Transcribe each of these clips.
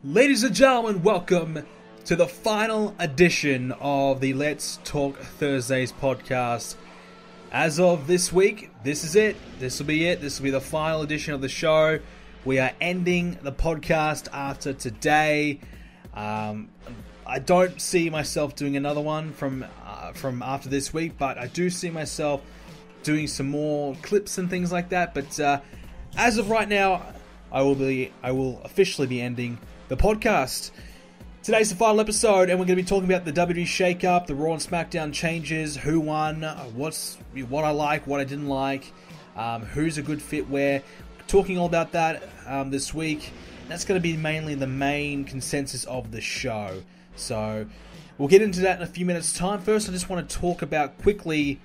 Ladies and gentlemen, welcome to the final edition of the Let's Talk Thursdays podcast. As of this week, this is it. This will be it. This will be the final edition of the show. We are ending the podcast after today. I don't see myself doing another one from after this week, but I do see myself doing some more clips and things like that. But as of right now, I will officially be ending the podcast. Today's the final episode, and we're going to be talking about the WWE Shake Up, the Raw and Smackdown changes, who won, what I like, what I didn't like, who's a good fit where. Talking all about that this week. That's going to be mainly the main consensus of the show. So we'll get into that in a few minutes' time. First, I just want to talk about quickly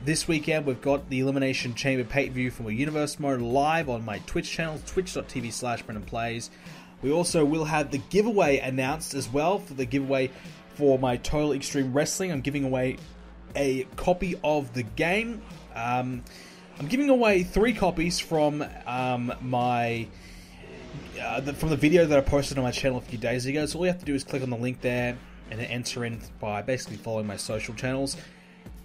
this weekend. We've got the Elimination Chamber pay-per-view from a Universe Mode live on my Twitch channel, twitch.tv/BrendanPlays. We also will have the giveaway announced as well for the giveaway for my Total Extreme Wrestling. I'm giving away a copy of the game. I'm giving away 3 copies from from the video that I posted on my channel a few days ago. So all you have to do is click on the link there and then enter in by basically following my social channels.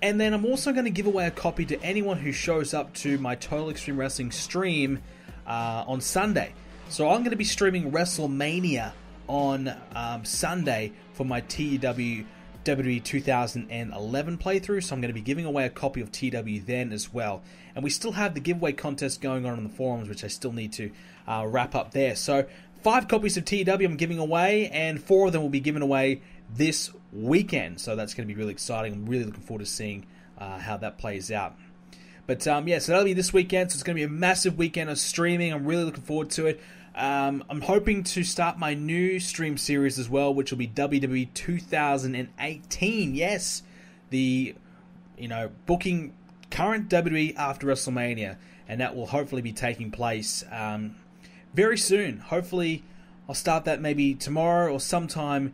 And then I'm also going to give away a copy to anyone who shows up to my Total Extreme Wrestling stream on Sunday. So I'm going to be streaming WrestleMania on Sunday for my WWE 2011 playthrough, so I'm going to be giving away a copy of TW then as well. And we still have the giveaway contest going on the forums, which I still need to wrap up there. So 5 copies of TW I'm giving away, and 4 of them will be given away this weekend. So that's going to be really exciting. I'm really looking forward to seeing how that plays out. But yeah, so that'll be this weekend. So it's going to be a massive weekend of streaming. I'm really looking forward to it. I'm hoping to start my new stream series as well, which will be WWE 2018. Yes, booking current WWE after WrestleMania, and that will hopefully be taking place very soon. Hopefully, I'll start that maybe tomorrow or sometime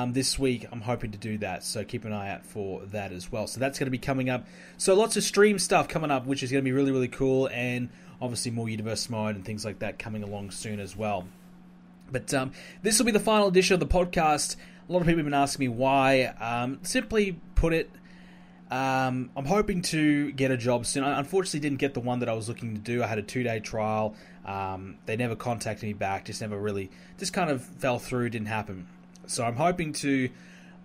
this week. I'm hoping to do that, so keep an eye out for that as well. So that's going to be coming up. So lots of stream stuff coming up, which is going to be really, really cool, and obviously more Universe Mode and things like that coming along soon as well. But this will be the final edition of the podcast. A lot of people have been asking me why. Simply put it, I'm hoping to get a job soon. I unfortunately didn't get the one that I was looking to do. I had a 2-day trial. They never contacted me back. Just kind of fell through, didn't happen. So I'm hoping to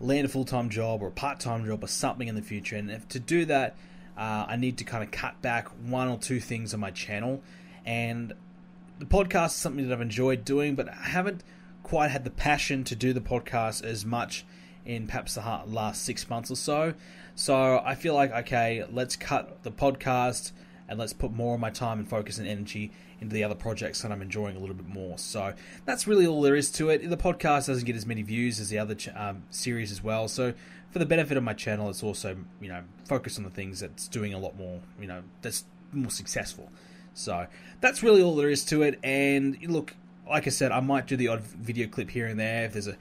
land a full-time job or a part-time job or something in the future. And to do that, I need to kind of cut back 1 or 2 things on my channel. And the podcast is something that I've enjoyed doing, but I haven't quite had the passion to do the podcast as much in perhaps the last 6 months or so. So I feel like, okay, let's cut the podcast and let's put more of my time and focus and energy into the other projects that I'm enjoying a little bit more. So that's really all there is to it. The podcast doesn't get as many views as the other series as well. So for the benefit of my channel, it's also, focused on the things that's doing a lot more, that's more successful. So that's really all there is to it. And look, like I said, I might do the odd video clip here and there. If there's a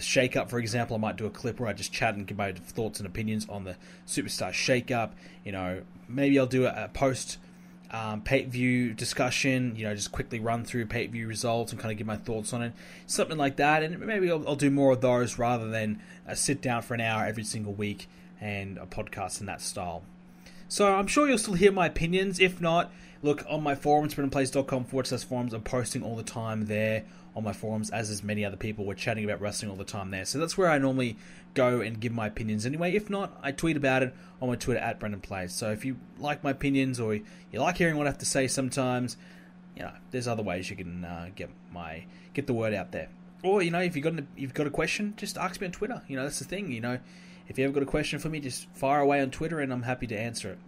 Shake Up, for example, I might do a clip where I just chat and give my thoughts and opinions on the Superstar Shake Up. Maybe I'll do a post pay-per-view discussion, just quickly run through pay-per-view results and kind of give my thoughts on it, something like that. And maybe I'll do more of those rather than sit down for an hour every single week and a podcast in that style. So I'm sure you'll still hear my opinions. If not, look, on my forums, BrendanPlays.com/forums, I'm posting all the time there on my forums, as is many other people. We're chatting about wrestling all the time there. So that's where I normally go and give my opinions anyway. If not, I tweet about it on my Twitter @BrendanPlays. So if you like my opinions or you like hearing what I have to say sometimes, there's other ways you can get the word out there. Or, if you've got a question, just ask me on Twitter. That's the thing, If you ever got a question for me, just fire away on Twitter and I'm happy to answer it.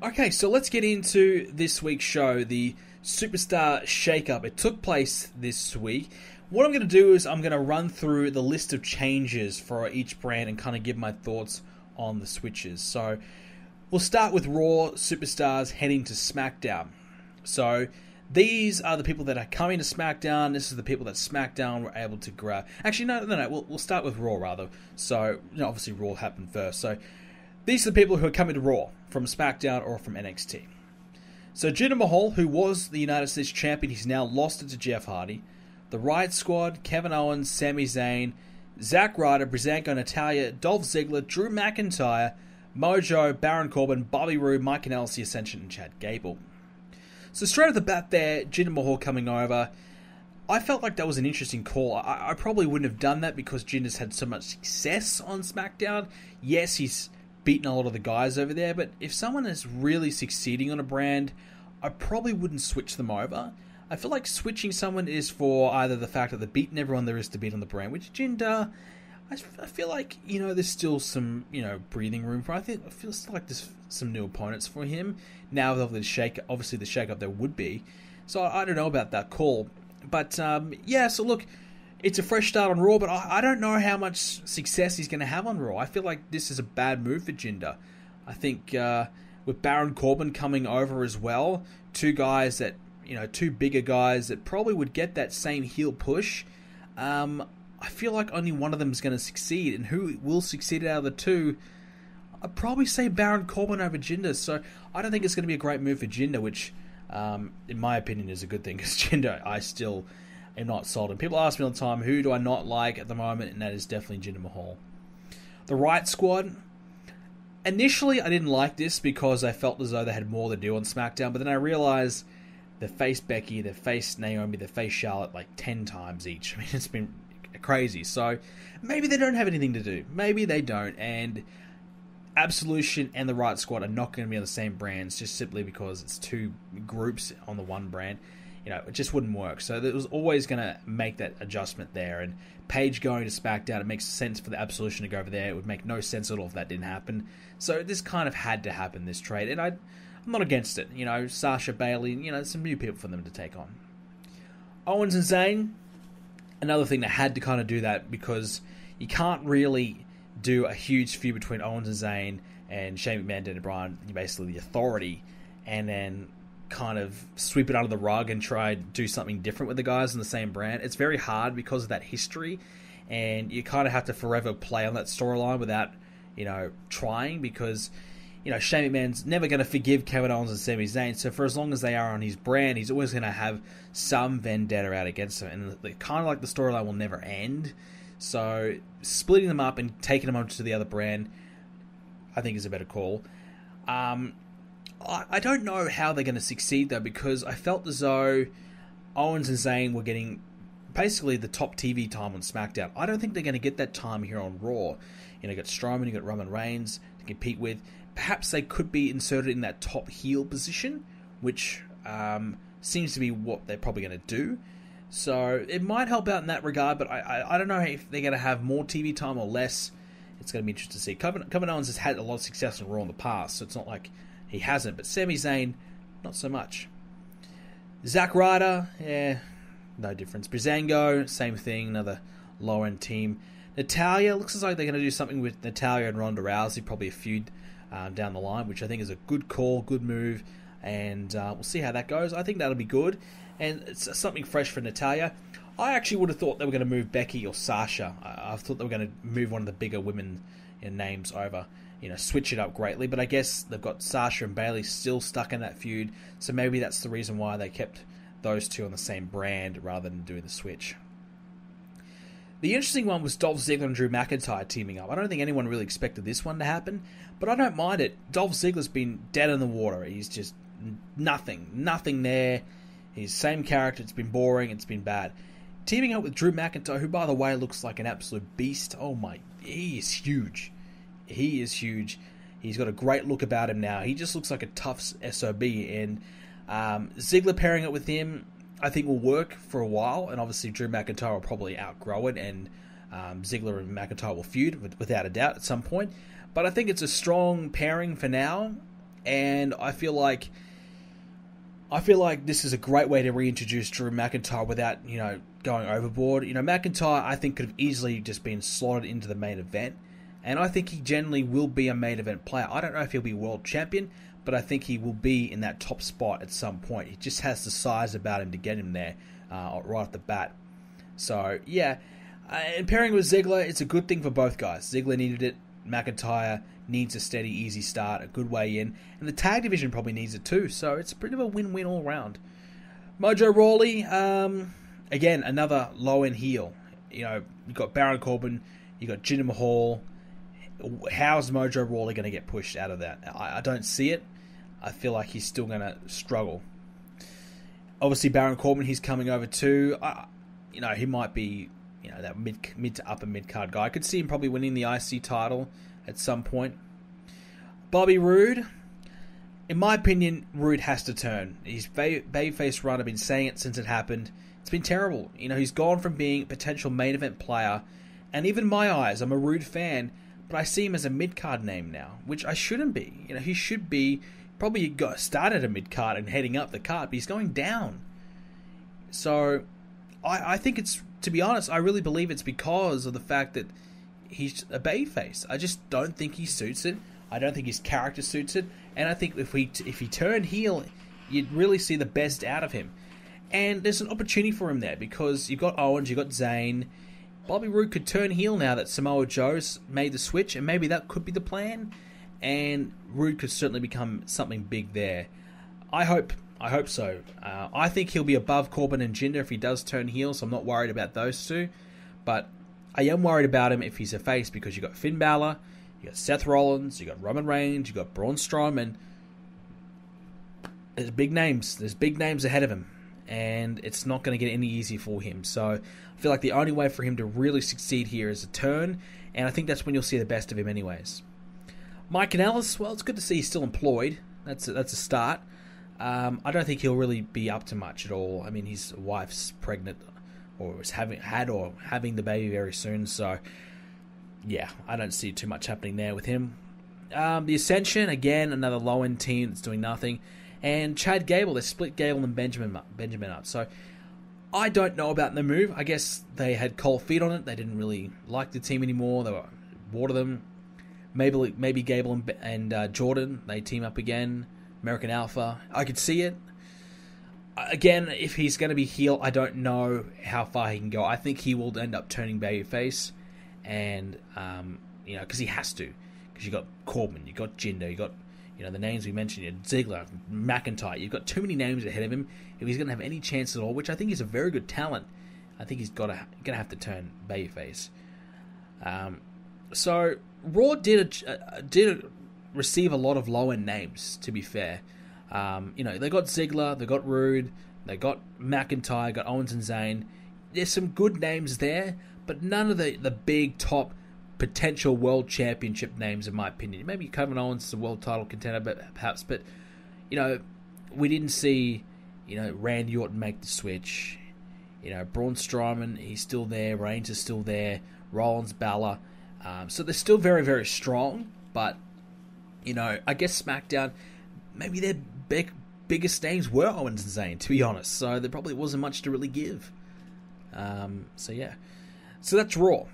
Okay, so let's get into this week's show, the Superstar Shake Up. It took place this week. What I'm going to do is I'm going to run through the list of changes for each brand and kind of give my thoughts on the switches. So we'll start with Raw Superstars heading to Smackdown. So these are the people that are coming to Smackdown. This is the people that Smackdown were able to grab. Actually, no. We'll start with Raw, rather. So, obviously Raw happened first. So these are the people who are coming to Raw from Smackdown or from NXT. So Jinder Mahal, who was the United States Champion, he's now lost it to Jeff Hardy. The Riot Squad, Kevin Owens, Sami Zayn, Zack Ryder, Breezango, Natalya, Dolph Ziggler, Drew McIntyre, Mojo, Baron Corbin, Bobby Roode, Mike Kanellis, Ascension, and Chad Gable. So straight off the bat there, Jinder Mahal coming over. I felt like that was an interesting call. I probably wouldn't have done that because Jinder's had so much success on Smackdown. Yes, he's beaten a lot of the guys over there, but if someone is really succeeding on a brand, I probably wouldn't switch them over. I feel like switching someone is for either the fact that they're beating everyone there is to beat on the brand, which Jinder, I feel like, there's still some, breathing room for. I feel still like there's some new opponents for him. Now with the shake-up there would be. So I don't know about that call. But, so look, it's a fresh start on Raw, but I don't know how much success he's going to have on Raw. I feel like this is a bad move for Jinder. I think with Baron Corbin coming over as well, two guys that, two bigger guys that probably would get that same heel push, I feel like only one of them is going to succeed, and who will succeed out of the two? I'd probably say Baron Corbin over Jinder, so I don't think it's going to be a great move for Jinder, which, in my opinion, is a good thing, because Jinder, I still am not sold. And people ask me all the time, who do I not like at the moment, and that is definitely Jinder Mahal. The Riot Squad, initially I didn't like this because I felt as though they had more to do on SmackDown, but then I realized they faced Becky, they faced Naomi, they faced Charlotte like 10 times each. I mean, it's been crazy. So maybe they don't have anything to do. Maybe they don't. And Absolution and the Riot Squad are not going to be on the same brands just simply because it's two groups on the one brand. It just wouldn't work. So it was always going to make that adjustment there. And Paige going to SmackDown, it makes sense for the Absolution to go over there. It would make no sense at all if that didn't happen. So this kind of had to happen, this trade. And I'm not against it. Sasha, Bayley, some new people for them to take on. Owens and Zayn, another thing that had to kind of do that because you can't really do a huge feud between Owens and Zayn and Shane McMahon, Daniel Bryan, basically the Authority, and then kind of sweep it under the rug and try and do something different with the guys in the same brand. It's very hard because of that history, and you kind of have to forever play on that storyline without, trying, because, Shane McMahon's never going to forgive Kevin Owens and Sami Zayn, so for as long as they are on his brand, he's always going to have some vendetta out against them, and kind of like the storyline will never end. So splitting them up and taking them onto the other brand, I think is a better call. I don't know how they're going to succeed though, because I felt as though Owens and Zayn were getting basically the top TV time on SmackDown. I don't think they're going to get that time here on Raw. You got Strowman, you got Roman Reigns to compete with. Perhaps they could be inserted in that top heel position, which seems to be what they're probably going to do. So it might help out in that regard, but I don't know if they're going to have more TV time or less. It's going to be interesting to see. Kevin Owens has had a lot of success on Raw in the past, so it's not like he hasn't. But Sami Zayn, not so much. Zack Ryder, no difference. Breezango, same thing, another low-end team. Natalya, looks as like they're going to do something with Natalya and Ronda Rousey, probably a feud down the line, which I think is a good call, good move, and we'll see how that goes. I think that'll be good, and it's something fresh for Natalya. I actually would have thought they were going to move Becky or Sasha. I thought they were going to move one of the bigger women names over, switch it up greatly, but I guess they've got Sasha and Bayley still stuck in that feud, so maybe that's the reason why they kept those two on the same brand rather than doing the switch. The interesting one was Dolph Ziggler and Drew McIntyre teaming up. I don't think anyone really expected this one to happen, but I don't mind it. Dolph Ziggler's been dead in the water. He's just nothing there. He's the same character. It's been boring. It's been bad. Teaming up with Drew McIntyre, who, by the way, looks like an absolute beast. Oh my, he is huge. He is huge. He's got a great look about him now. He just looks like a tough SOB, and Ziggler pairing up with him, I think, will work for a while, and obviously Drew McIntyre will probably outgrow it, and Ziggler and McIntyre will feud without a doubt at some point. But I think it's a strong pairing for now, and I feel like this is a great way to reintroduce Drew McIntyre without, going overboard. McIntyre, I think, could have easily just been slotted into the main event, and I think he generally will be a main event player. I don't know if he'll be world champion, but I think he will be in that top spot at some point. He just has the size about him to get him there right off the bat. So, yeah. And pairing with Ziggler, it's a good thing for both guys. Ziggler needed it. McIntyre needs a steady, easy start, a good way in, and the tag division probably needs it too. So it's a bit of a win-win all round. Mojo Rawley, again, another low-end heel. You've got Baron Corbin, you've got Jinder Mahal. How's Mojo Rawley going to get pushed out of that? I don't see it. I feel like he's still going to struggle. Obviously, Baron Corbin, he's coming over too. He might be, that mid to upper mid-card guy. I could see him probably winning the IC title at some point. Bobby Roode, in my opinion, Roode has to turn. His babyface run, I've been saying it since it happened. It's been terrible. He's gone from being a potential main event player, and even in my eyes, I'm a Roode fan, but I see him as a mid-card name now, which I shouldn't be. He should be probably got started a mid-card and heading up the card, but he's going down. So I think it's, to be honest, I really believe it's because of the fact that he's a babyface. I just don't think he suits it. I don't think his character suits it. And I think if he turned heel, you'd really see the best out of him. And there's an opportunity for him there because you've got Owens, you've got Zayn. Bobby Roode could turn heel now that Samoa Joe's made the switch, and maybe that could be the plan. And Roode could certainly become something big there. I hope so. I think he'll be above Corbin and Jinder if he does turn heel, so I'm not worried about those two. But I am worried about him if he's a face because you've got Finn Balor, you got Seth Rollins, you got Roman Reigns, you got Braun Strowman. There's big names. There's big names ahead of him, and it's not going to get any easier for him. So I feel like the only way for him to really succeed here is a turn, and I think that's when you'll see the best of him anyways. Mike Kanellis, well, it's good to see he's still employed. That's a start. I don't think he'll really be up to much at all. I mean, his wife's pregnant, or is having the baby very soon. So, yeah, I don't see too much happening there with him. The Ascension, again, another low-end team that's doing nothing. And Chad Gable, they split Gable and Benjamin up. So, I don't know about the move. I guess they had cold feet on it. They didn't really like the team anymore. They were bored of them. Maybe Gable and Jordan, they team up again. American Alpha. I could see it. Again, if he's going to be heel, I don't know how far he can go. I think he will end up turning babyface. And, because he has to. Because you got Corbin, you got Jinder, you got, the names we mentioned, Ziggler, McIntyre. You've got too many names ahead of him. If he's going to have any chance at all, which I think is a very good talent, I think he's going to have to turn babyface. So Raw did receive a lot of low-end names, to be fair. They got Ziggler, they got Roode, they got McIntyre, got Owens and Zayn. There's some good names there, but none of the big top potential world championship names, in my opinion. Maybe Kevin Owens is a world title contender, perhaps, but we didn't see Randy Orton make the switch. Braun Strowman, he's still there. Reigns is still there. Rollins, Balor. So they're still very, very strong, but I guess SmackDown, maybe their biggest names were Owens and Zayn, to be honest. So there probably wasn't much to really give. So that's Raw.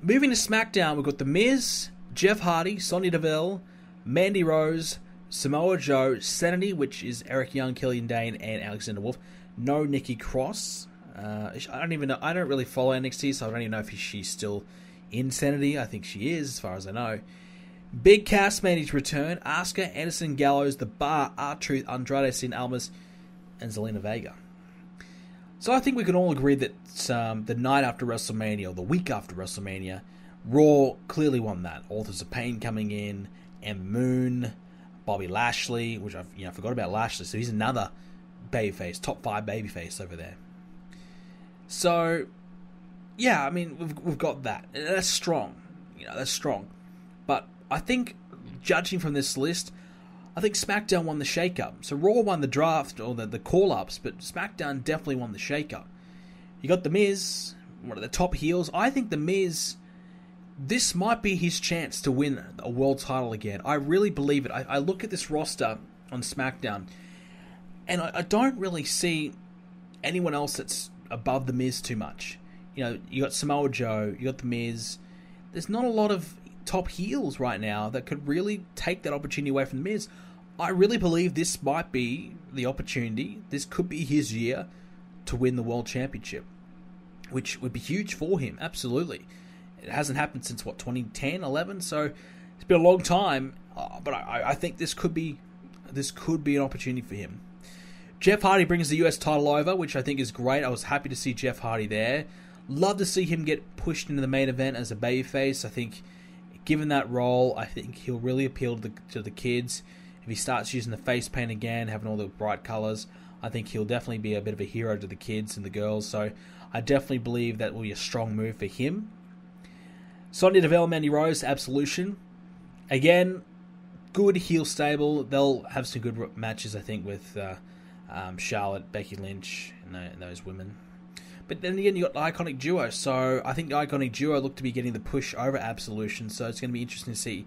Moving to SmackDown, we've got The Miz, Jeff Hardy, Sonya Deville, Mandy Rose, Samoa Joe, Sanity, which is Eric Young, Killian Dane, and Alexander Wolf. No Nikki Cross. I don't even know. I don't really follow NXT, so I don't even know if she's still in Sanity. I think she is, as far as I know. Big Cass made his return. Asuka, Anderson, Gallows, The Bar, R-Truth, Andrade Cien Almas, and Zelina Vega. So I think we can all agree that the night after WrestleMania, or the week after WrestleMania, Raw clearly won that. Authors of Pain coming in, and Moon, Bobby Lashley, which I forgot about Lashley, so he's another babyface, top 5 babyface over there. So, yeah, I mean, we've got that. That's strong. That's strong. But I think, judging from this list, I think SmackDown won the shake-up. So Raw won the draft, or the call-ups, but SmackDown definitely won the shake-up. You got The Miz, one of the top heels. I think The Miz, this might be his chance to win a world title again. I really believe it. I look at this roster on SmackDown, and I don't really see anyone else that's above The Miz too much. You got Samoa Joe, you got The Miz. There's not a lot of top heels right now that could really take that opportunity away from The Miz. I really believe this might be the opportunity. This could be his year to win the World Championship, which would be huge for him, absolutely. It hasn't happened since, 2010, 11? So It's been a long time, but I think this could be an opportunity for him. Jeff Hardy brings the US title over, which I think is great. I was happy to see Jeff Hardy there. Love to see him get pushed into the main event as a babyface. I think, given that role, I think he'll really appeal to the kids. If he starts using the face paint again, having all the bright colours, I think he'll definitely be a bit of a hero to the kids and the girls. So I definitely believe that will be a strong move for him. Sonya Deville, Mandy Rose, Absolution. Again, good heel stable. They'll have some good matches, I think, with Charlotte, Becky Lynch, and those women. But then again, you got the Iconic Duo. So I think the Iconic Duo look to be getting the push over Absolution. So it's going to be interesting to see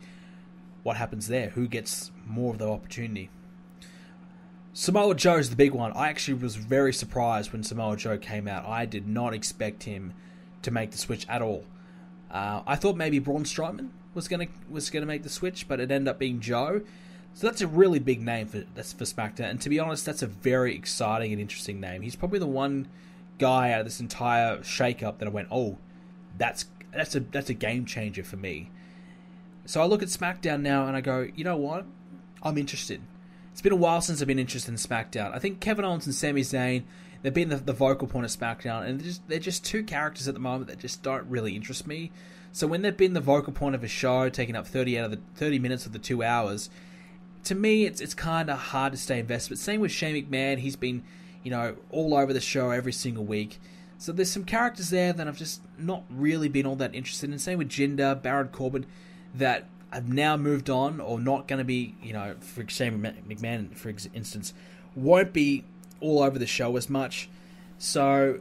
what happens there. Who gets more of the opportunity? Samoa Joe is the big one. I actually was very surprised when Samoa Joe came out. I did not expect him to make the switch at all. I thought maybe Braun Strowman was gonna make the switch, but it ended up being Joe. So that's a really big name for SmackDown. And to be honest, that's a very exciting and interesting name. He's probably the one guy out of this entire shake-up that I went, oh, that's a game changer for me. So I look at SmackDown now and I go, you know what? I'm interested. It's been a while since I've been interested in SmackDown. I think Kevin Owens and Sami Zayn, they've been the vocal point of SmackDown, and they're just two characters at the moment that just don't really interest me. So when they've been the vocal point of a show, taking up 30 minutes of the 2 hours, to me it's kind of hard to stay invested. But same with Shane McMahon, he's been all over the show every single week. So there's some characters there that I've just not really been all that interested in. Same with Jinder, Baron Corbin, that I've now moved on, or not going to be, for Shane McMahon, for instance, won't be all over the show as much. So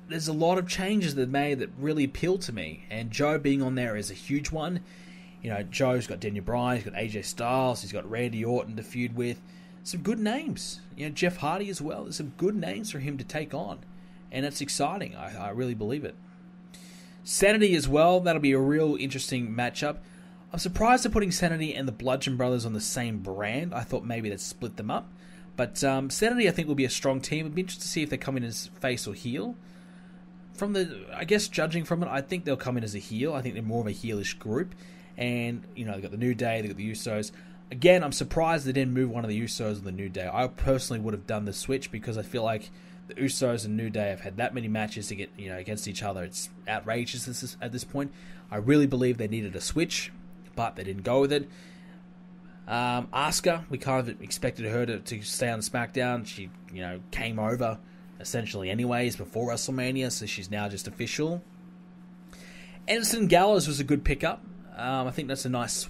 there's a lot of changes they've made that really appeal to me, and Joe being on there is a huge one. Joe's got Daniel Bryan, he's got AJ Styles, he's got Randy Orton to feud with. Some good names. Jeff Hardy as well. There's some good names for him to take on, and it's exciting. I really believe it. Sanity as well, that'll be a real interesting matchup. I'm surprised they're putting Sanity and the Bludgeon Brothers on the same brand. I thought maybe they'd split them up. But Sanity, I think, will be a strong team. It'd be interesting to see if they come in as face or heel. Judging from it, I think they'll come in as a heel. I think they're more of a heelish group. And, they've got the New Day, they've got the Usos. Again, I'm surprised they didn't move one of the Usos on the New Day. I personally would have done the switch because I feel like the Usos and New Day have had that many matches to get, against each other. It's outrageous at this point. I really believe they needed a switch, but they didn't go with it. Asuka, we kind of expected her to stay on SmackDown. She, came over essentially anyways before WrestleMania, so she's now just official. Anderson Gallows was a good pickup. I think that's a nice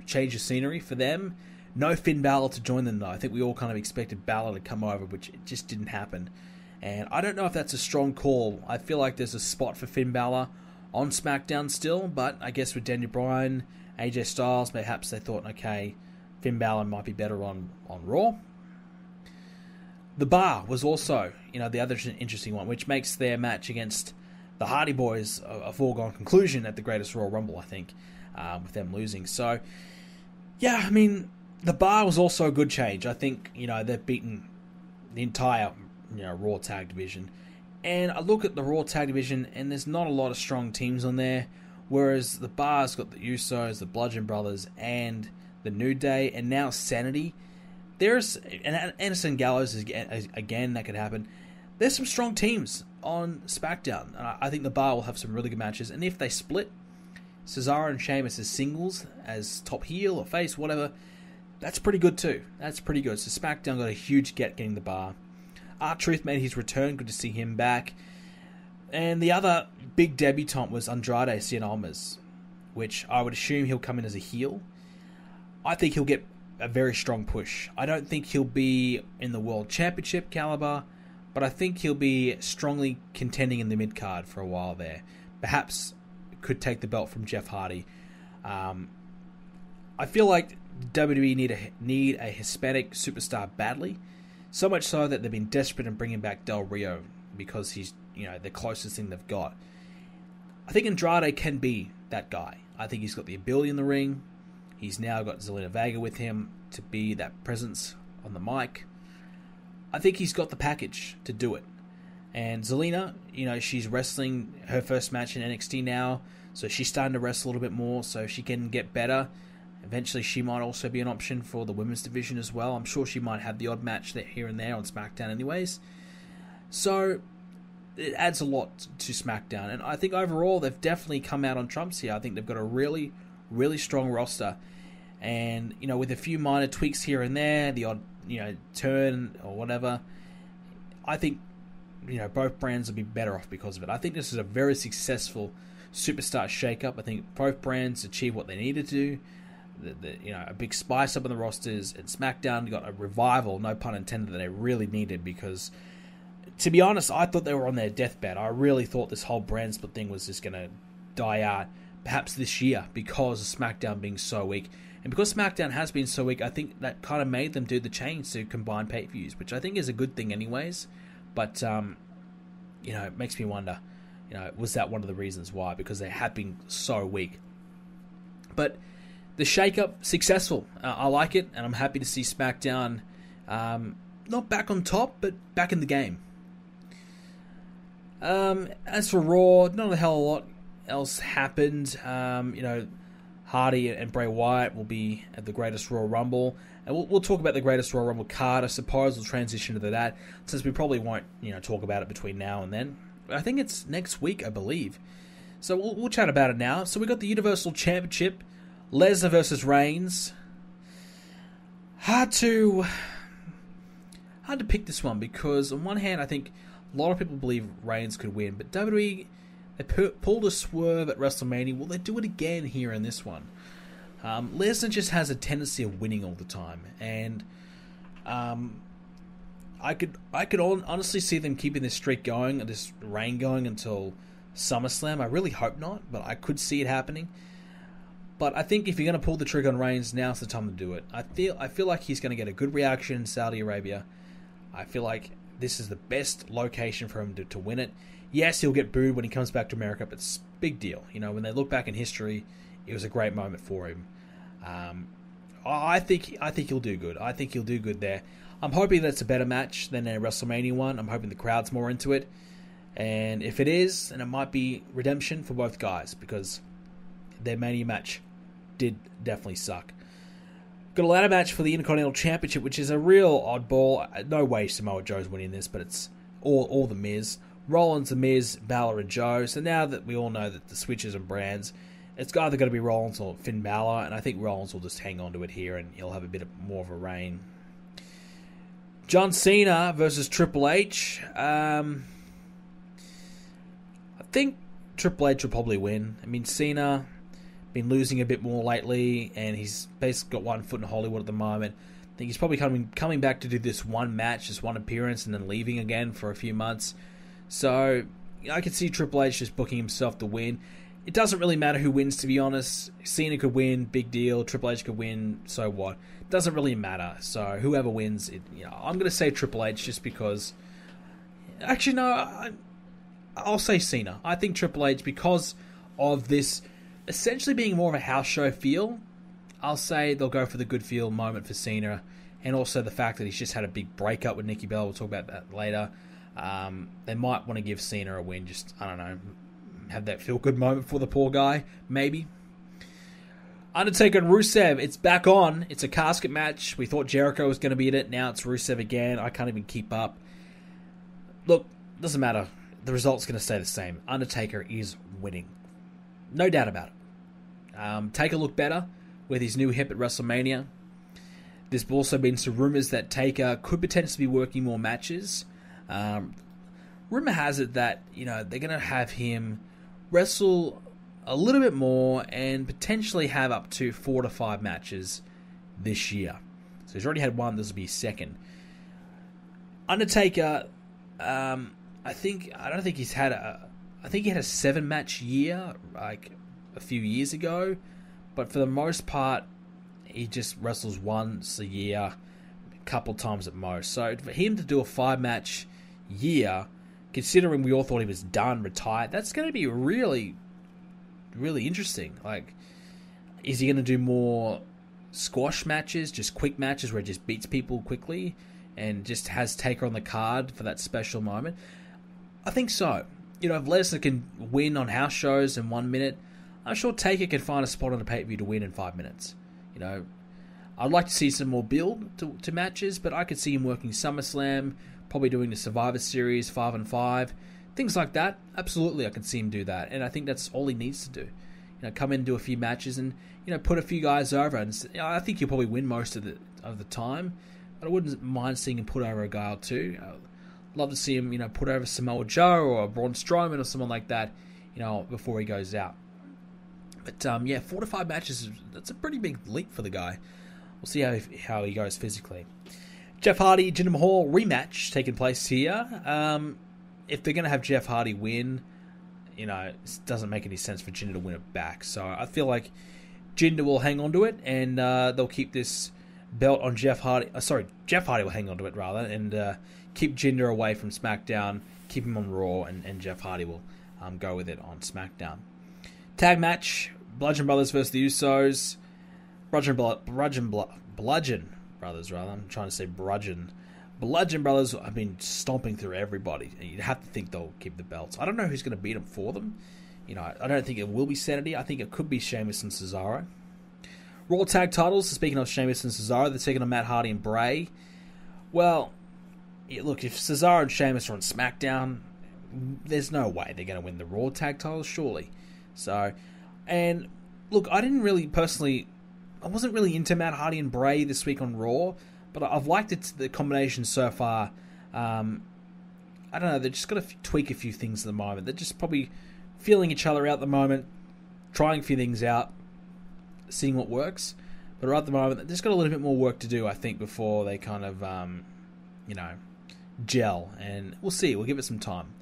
change of scenery for them. No Finn Balor to join them though. I think we all kind of expected Balor to come over, which it just didn't happen. And I don't know if that's a strong call. I feel like there's a spot for Finn Balor on SmackDown still, but I guess with Daniel Bryan, AJ Styles, perhaps they thought, okay, Finn Balor might be better on Raw. The Bar was also, the other interesting one, which makes their match against the Hardy Boys a foregone conclusion at the Greatest Royal Rumble, I think, with them losing. So, yeah, the Bar was also a good change. I think, they've beaten the entire, Raw Tag Division. And I look at the Raw Tag Division, and there's not a lot of strong teams on there, whereas the Bar's got the Usos, the Bludgeon Brothers, and the New Day, and now Sanity. And Anderson Gallows, again, that could happen. There's some strong teams on SmackDown. I think the Bar will have some really good matches, and if they split Cesaro and Sheamus as singles, as top heel or face, whatever, that's pretty good too. That's pretty good. So SmackDown got a huge getting the Bar. R-Truth made his return. Good to see him back. And the other big debutant was Andrade Cien Almas, which I would assume he'll come in as a heel. I think he'll get a very strong push. I don't think he'll be in the World Championship caliber, but I think he'll be strongly contending in the mid-card for a while there. Perhaps could take the belt from Jeff Hardy. I feel like WWE need a Hispanic superstar badly, so much so that they've been desperate in bringing back Del Rio because he's the closest thing they've got. I think Andrade can be that guy. I think he's got the ability in the ring. He's now got Zelina Vega with him to be that presence on the mic. I think he's got the package to do it. And Zelina, she's wrestling her first match in NXT now, so she's starting to wrestle a little bit more, so she can get better. Eventually, she might also be an option for the women's division as well. I'm sure she might have the odd match there, here and there on SmackDown anyways. So, it adds a lot to SmackDown. And I think overall, they've definitely come out on trumps here. I think they've got a really, really strong roster. And, with a few minor tweaks here and there, the odd, turn or whatever, I think, both brands will be better off because of it. I think this is a very successful Superstar Shake Up. I think both brands achieved what they needed to do. A big spice up in the rosters, and SmackDown got a revival, no pun intended, that they really needed, because, to be honest, I thought they were on their deathbed. I really thought this whole brand split thing was just going to die out, perhaps this year, because of SmackDown being so weak. And because SmackDown has been so weak, I think that kind of made them do the change to combine pay-per-views, which I think is a good thing anyways. But, it makes me wonder, was that one of the reasons why? Because they had been so weak. But the shake-up, successful. I like it, and I'm happy to see SmackDown not back on top, but back in the game. As for Raw, not a hell of a lot else happened. Hardy and Bray Wyatt will be at the Greatest Royal Rumble. And we'll talk about the Greatest Royal Rumble card, I suppose. We'll transition to that, since we probably won't, talk about it between now and then. I think it's next week, I believe. So we'll chat about it now. So we got the Universal Championship, Lesnar versus Reigns. Hard to pick this one, because on one hand, I think a lot of people believe Reigns could win, but WWE, they pulled a swerve at WrestleMania. Will they do it again here in this one? Lesnar just has a tendency of winning all the time, and I could honestly see them keeping this streak going, and this reign going until SummerSlam. I really hope not, but I could see it happening. But I think if you're going to pull the trigger on Reigns, now's the time to do it. I feel like he's going to get a good reaction in Saudi Arabia. I feel like this is the best location for him to win it. Yes, he'll get booed when he comes back to America, but it's a big deal. When they look back in history, it was a great moment for him. I think he'll do good. I think he'll do good there. I'm hoping that's a better match than a WrestleMania one. I'm hoping the crowd's more into it. And if it is, then it might be redemption for both guys, because their Mania match did definitely suck. Got a ladder match for the Intercontinental Championship, which is a real oddball. No way Samoa Joe's winning this, but it's all The Miz. Rollins, The Miz, Balor, and Joe. So now that we all know that the switches and brands, it's either going to be Rollins or Finn Balor, and I think Rollins will just hang on to it here, and he'll have a bit more of a reign. John Cena versus Triple H. I think Triple H will probably win. I mean, Cena been losing a bit more lately, and he's basically got one foot in Hollywood at the moment. I think he's probably coming back to do this one match, this one appearance, and then leaving again for a few months. So I could see Triple H just booking himself to win. It doesn't really matter who wins, to be honest. Cena could win, big deal. Triple H could win, so what? It doesn't really matter. So whoever wins, I'm going to say Triple H just because. Actually, no, I'll say Cena. I think Triple H, because of this essentially being more of a house show feel, I'll say they'll go for the good feel moment for Cena, and also the fact that he's just had a big breakup with Nikki Bella. We'll talk about that later. They might want to give Cena a win, just, I don't know, have that feel-good moment for the poor guy, maybe. Undertaker and Rusev, it's back on. It's a casket match. We thought Jericho was going to be in it. Now it's Rusev again. I can't even keep up. Look, doesn't matter. The result's going to stay the same. Undertaker is winning. No doubt about it. Taker looked better with his new hip at WrestleMania. There's also been some rumors that Taker could potentially be working more matches. Rumor has it that, they're going to have him wrestle a little bit more and potentially have up to 4 to 5 matches this year. So he's already had one. This will be his second. Undertaker, I think he had a 7-match year like a few years ago, but for the most part, he just wrestles once a year, a couple times at most. So for him to do a 5-match year, considering we all thought he was done, retired, that's going to be really, really interesting. Like, is he going to do more squash matches, just quick matches where he just beats people quickly and just has Taker on the card for that special moment? I think so. If Lesnar can win on house shows in 1 minute, I'm sure Taker can find a spot on a pay-per-view to win in 5 minutes. I'd like to see some more build to matches, but I could see him working SummerSlam, probably doing the Survivor Series 5-on-5, things like that. Absolutely, I can see him do that, and I think that's all he needs to do. Come in, do a few matches, and put a few guys over. And I think he'll probably win most of the time, but I wouldn't mind seeing him put over a guy or two. I'd love to see him, put over Samoa Joe or Braun Strowman or someone like that, before he goes out. But 4 to 5 matches, that's a pretty big leap for the guy. We'll see how he goes physically. Jeff Hardy, Jinder Mahal rematch taking place here. If they're going to have Jeff Hardy win, it doesn't make any sense for Jinder to win it back. So I feel like Jinder will hang on to it, and they'll keep this belt on Jeff Hardy. Jeff Hardy will hang on to it, rather, and keep Jinder away from SmackDown, keep him on Raw, and Jeff Hardy will go with it on SmackDown. Tag match, Bludgeon Brothers versus the Usos. Bludgeon Brothers, rather. I'm trying to say Bludgeon. Bludgeon Brothers have been stomping through everybody. You'd have to think they'll keep the belts. I don't know who's going to beat them for them. I don't think it will be Sanity. I think it could be Sheamus and Cesaro. Raw Tag Titles, speaking of Sheamus and Cesaro, they're taking on Matt Hardy and Bray. Well, look, if Cesaro and Sheamus are on SmackDown, there's no way they're going to win the Raw Tag Titles, surely. So, and look, I wasn't really into Matt Hardy and Bray this week on Raw, but I've liked the combination so far. I don't know, they're just got to tweak a few things at the moment. They're just probably feeling each other out at the moment, trying a few things out, seeing what works. But right at the moment, they've just got a little bit more work to do, I think, before they kind of, gel. And we'll see. We'll give it some time.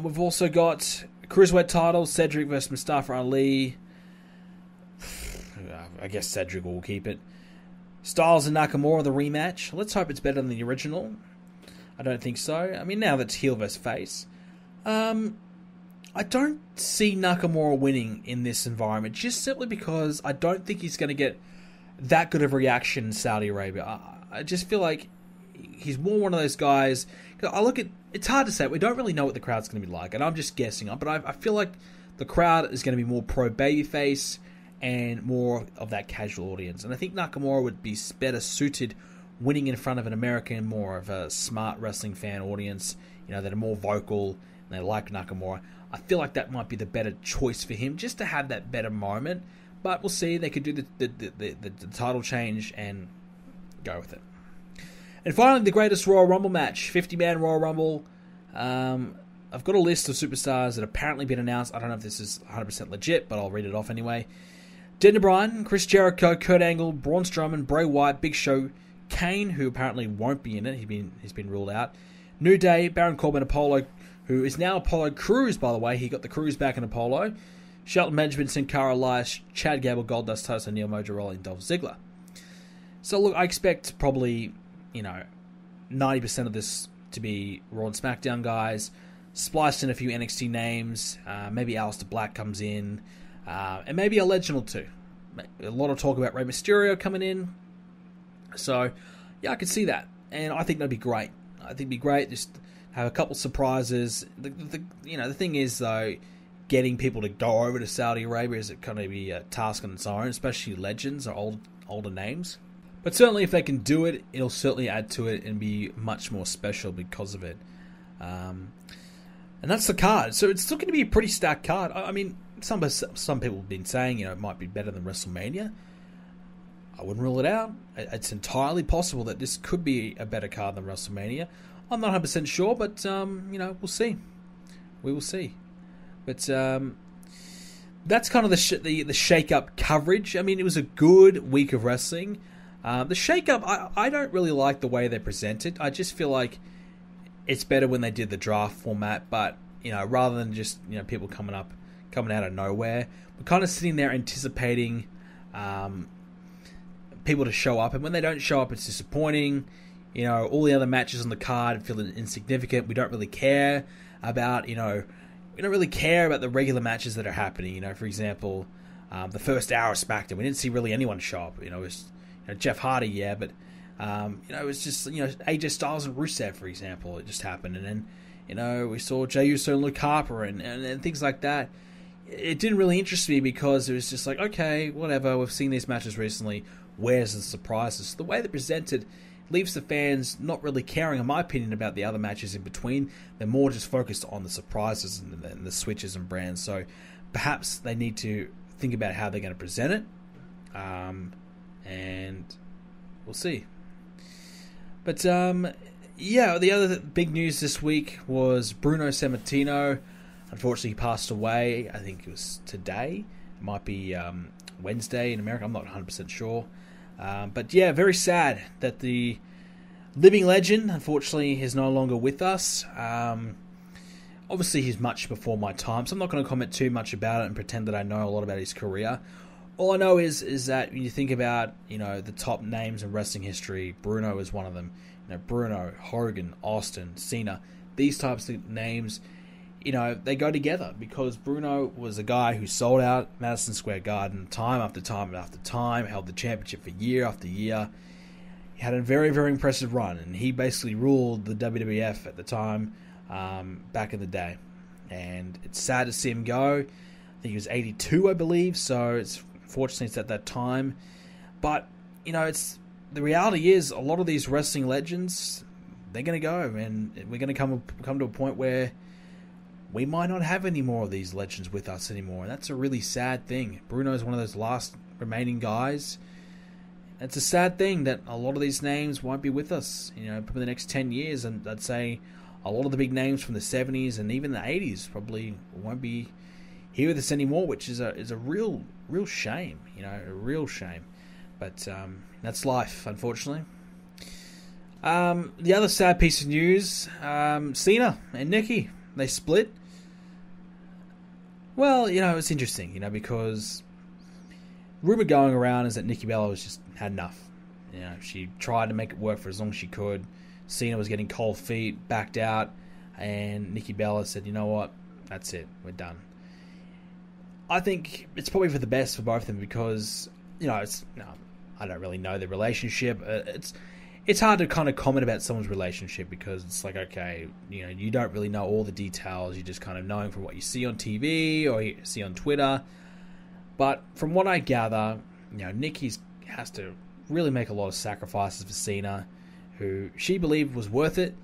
We've also got Cruiserweight title, Cedric versus Mustafa Ali. I guess Cedric will keep it. Styles and Nakamura, the rematch. Let's hope it's better than the original. I don't think so. I mean, now that's heel versus face. I don't see Nakamura winning in this environment, just simply because I don't think he's going to get that good of a reaction in Saudi Arabia. I just feel like he's more one of those guys. It's hard to say. We don't really know what the crowd's going to be like, and I'm just guessing. But I feel like the crowd is going to be more pro babyface and more of that casual audience. And I think Nakamura would be better suited winning in front of an American, more of a smart wrestling fan audience, that are more vocal and they like Nakamura. I feel like that might be the better choice for him, just to have that better moment. But we'll see. They could do the title change and go with it. And finally, the greatest Royal Rumble match, 50-man Royal Rumble. I've got a list of superstars that have apparently been announced. I don't know if this is 100% legit, but I'll read it off anyway. Daniel Bryan, Chris Jericho, Kurt Angle, Braun Strowman, Bray Wyatt, Big Show, Kane, who apparently won't be in it. He's been ruled out. New Day, Baron Corbin, Apollo, who is now Apollo Crews, by the way. He got the Crews back in Apollo. Shelton Benjamin, Sin Cara, Elias, Chad Gable, Goldust, Tyson, Neil Mojo, and Dolph Ziggler. So look, I expect probably 90% of this to be Raw and SmackDown guys. Spliced in a few NXT names. Maybe Aleister Black comes in. And maybe a legend or two. A lot of talk about Rey Mysterio coming in. So, yeah, I could see that. And I think that'd be great. I think it'd be great. Just have a couple surprises. The thing is, though, getting people to go over to Saudi Arabia is going to be a task on its own, especially legends or older names. But certainly if they can do it, it'll certainly add to it and be much more special because of it. And that's the card. So it's still going to be a pretty stacked card. I mean, some people have been saying, it might be better than WrestleMania. I wouldn't rule it out. It's entirely possible that this could be a better card than WrestleMania. I'm not 100% sure, but, we'll see. We will see. But that's kind of the Shake Up coverage. I mean, it was a good week of wrestling. The Shake Up, I don't really like the way they present it. I just feel like it's better when they did the draft format, but, rather than just, people coming out of nowhere. We're kind of sitting there anticipating people to show up, and when they don't show up, it's disappointing. All the other matches on the card feel insignificant. We don't really care about, we don't really care about the regular matches that are happening. For example, the first hour of Smackdown, we didn't see really anyone show up. It was Jeff Hardy, it was just, AJ Styles and Rusev, for example, it just happened, and then, We saw Jey Uso and Luke Harper and things like that. It didn't really interest me because it was just like, okay, whatever, we've seen these matches recently, where's the surprises? The way they're presented leaves the fans not really caring, in my opinion, about the other matches in between. They're more just focused on the surprises and the switches and brands. So perhaps they need to think about how they're going to present it, and we'll see. But the other big news this week was Bruno Sammartino. Unfortunately, he passed away. I think it was today. It might be Wednesday in America. I'm not 100% sure. But yeah, very sad that the living legend, unfortunately, is no longer with us. Obviously, he's much before my time, so I'm not going to comment too much about it and pretend that I know a lot about his career. All I know is that when you think about the top names in wrestling history, Bruno is one of them. Bruno, Hogan, Austin, Cena, these types of names, they go together because Bruno was a guy who sold out Madison Square Garden time after time after time, held the championship for year after year. He had a very, very impressive run, and he basically ruled the WWF at the time, back in the day. And it's sad to see him go. I think he was 82, I believe, so fortunately it's at that time. But, it's the reality is a lot of these wrestling legends, they're going to go, and we're going to come to a point where we might not have any more of these legends with us anymore. And that's a really sad thing. Bruno is one of those last remaining guys. It's a sad thing that a lot of these names won't be with us, probably the next 10 years. And I'd say a lot of the big names from the 70s and even the 80s probably won't be here with us anymore, which is a real shame, a real shame. But that's life, unfortunately. The other sad piece of news, Cena and Nikki, they split. Well, it's interesting, because rumor going around is that Nikki Bella was just had enough. She tried to make it work for as long as she could. Cena was getting cold feet, backed out, and Nikki Bella said, "You know what? That's it. We're done." I think it's probably for the best for both of them because, I don't really know their relationship. It's hard to kind of comment about someone's relationship because it's like, okay, you don't really know all the details. You're just kind of knowing from what you see on TV or you see on Twitter. But from what I gather, Nikki has to really make a lot of sacrifices for Cena, who she believed was worth it.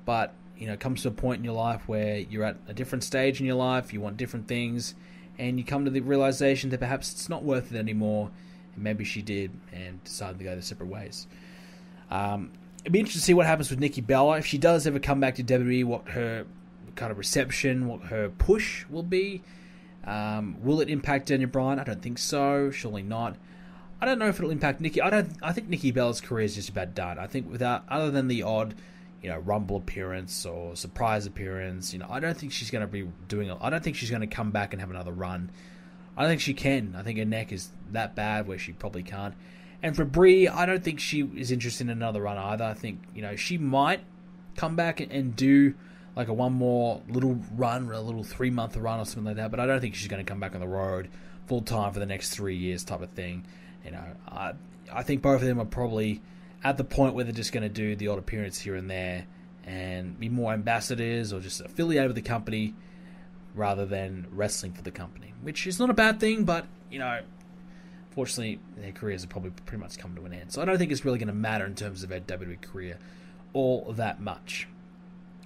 But, it comes to a point in your life where you're at a different stage in your life, you want different things, and you come to the realization that perhaps it's not worth it anymore. And maybe she did and decided to go their separate ways. It'd be interesting to see what happens with Nikki Bella. If she does ever come back to WWE, what her kind of reception, what her push will be. Will it impact Daniel Bryan? I don't think so. Surely not. I don't know if it'll impact Nikki. I think Nikki Bella's career is just about done. I think other than the odd, Rumble appearance or surprise appearance, I don't think she's going to be doing it. I don't think she's going to come back and have another run. I don't think she can. I think her neck is that bad where she probably can't. And for Brie, I don't think she is interested in another run either. I think, she might come back and do like a one more little run, a little 3-month run or something like that. But I don't think she's going to come back on the road full time for the next 3 years type of thing. I think both of them are probably at the point where they're just going to do the odd appearance here and there and be more ambassadors or just affiliated with the company rather than wrestling for the company, which is not a bad thing, but, fortunately, their careers have probably pretty much come to an end. So I don't think it's really going to matter in terms of their WWE career all that much.